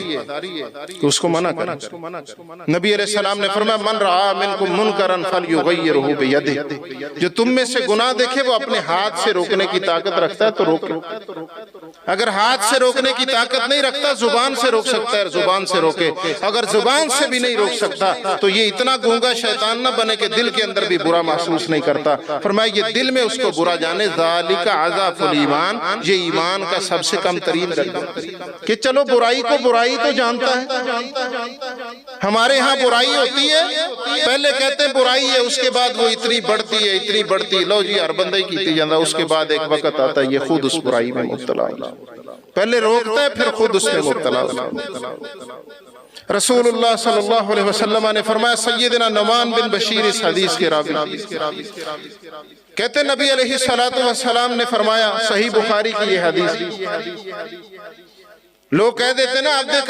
कि उसको मना करें। नबी अलैहिस्सलाम ने फरमाया मन रआ मिनकुम मुनकरन फलयुगय्यिरहु बियदिही, जो तुम में से गुनाह देखे वो अपने हाथ से रोकने की ताकत रखता है तो रोके। अगर हाथ से रोकने की ताकत नहीं रखता जुबान से रोक सकता है, जुबान से रोके। अगर जुबान से भी नहीं रोक सकता तो ये इतना गूंगा शैतान न बने कि दिल के अंदर भी बुरा महसूस नहीं करता। फरमाया ये दिल में उसको बुरा जाने, ज़ालिका अज़ाफुल ईमान, ये ईमान का सबसे कम तरीन कि चलो बुराई को बुराई तो जानता है। हमारे यहाँ बुराई होती है, पहले कहते हैं बुराई है, उसके बाद वो इतनी बढ़ती है, इतनी बढ़ती, लो जी हर बंदा ही की जाता, उसके बाद एक वक्त आता है ये खुद उस बुराई में मुब्तला होता है। पहले रोकता है फिर खुद उसमें मुब्तला होता है। रसूलुल्लाह सल्लल्लाहु अलैहि वसल्लम ने फरमाया, सय्यदना नुमान बिन बशीर इस हदीस के रावी कहते नबी अलैहिस्सलातु वस्सलाम ने फरमाया, सही बुखारी की ये हदीस, लोग कह देते ना आप